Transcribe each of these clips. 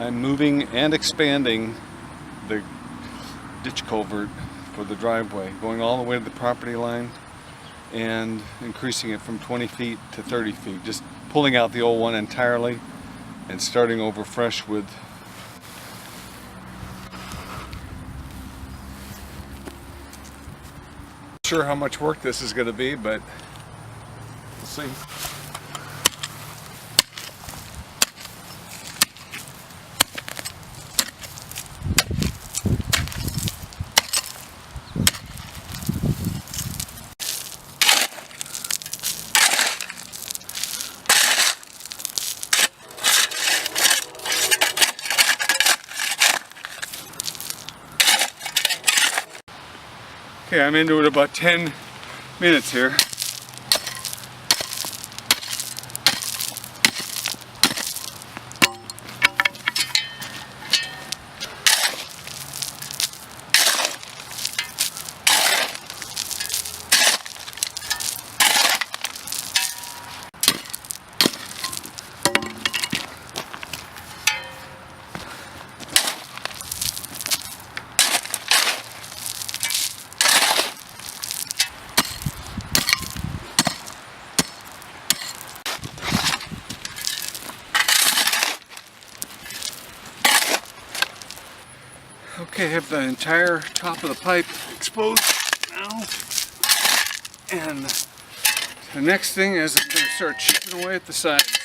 I'm moving and expanding the ditch culvert for the driveway, going all the way to the property line and increasing it from 20 feet to 30 feet. Just pulling out the old one entirely and starting over fresh with not sure how much work this is going to be, but we'll see. Okay, I'm into it about 10 minutes here. Okay, I have the entire top of the pipe exposed now, and the next thing is I'm going to start chipping away at the sides.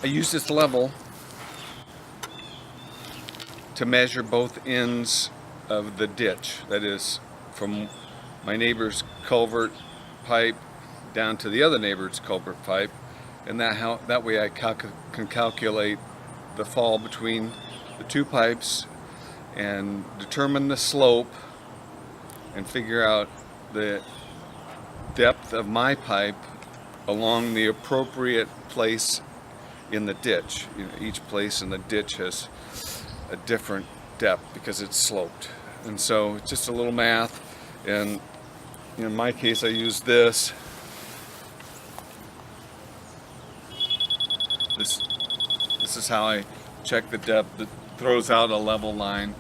I use this level to measure both ends of the ditch, that is from my neighbor's culvert pipe down to the other neighbor's culvert pipe, and that way I can calculate the fall between the two pipes and determine the slope and figure out the depth of my pipe along the appropriate place in the ditch. You know, each place in the ditch has a different depth because it's sloped, and so it's just a little math. And in my case, I use this. This is how I check the depth. It throws out a level line,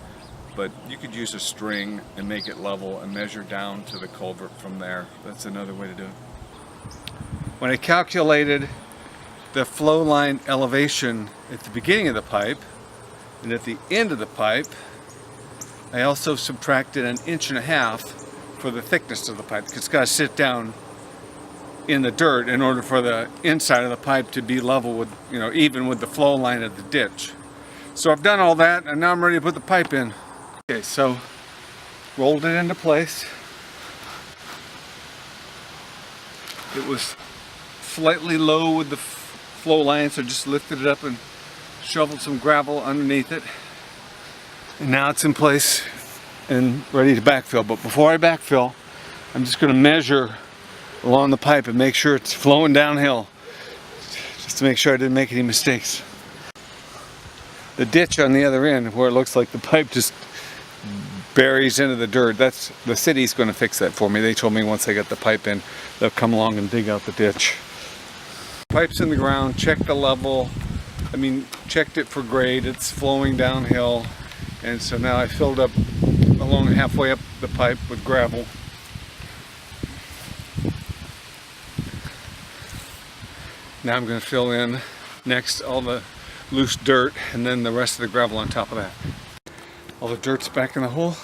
but you could use a string and make it level and measure down to the culvert from there. That's another way to do it. When I calculated the flow line elevation at the beginning of the pipe and at the end of the pipe, I also subtracted 1.5 inches for the thickness of the pipe, because it's got to sit down in the dirt in order for the inside of the pipe to be level with, even with the flow line of the ditch. So I've done all that, and now I'm ready to put the pipe in. Okay, so rolled it into place. It was slightly low with the flow line, so just lifted it up and shoveled some gravel underneath it. And now it's in place and ready to backfill. But before I backfill, I'm just going to measure along the pipe and make sure it's flowing downhill, just to make sure I didn't make any mistakes. The ditch on the other end, where it looks like the pipe just buries into the dirt, that's the city's going to fix that for me. They told me once I get the pipe in, they'll come along and dig out the ditch. Pipe's in the ground, checked the level, checked it for grade, it's flowing downhill, and so now I filled up along halfway up the pipe with gravel. Now I'm going to fill in next all the loose dirt and then the rest of the gravel on top of that. All the dirt's back in the hole.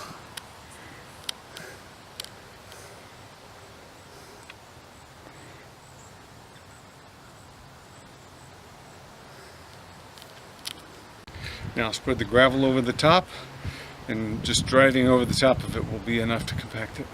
Now spread the gravel over the top, and just driving over the top of it will be enough to compact it.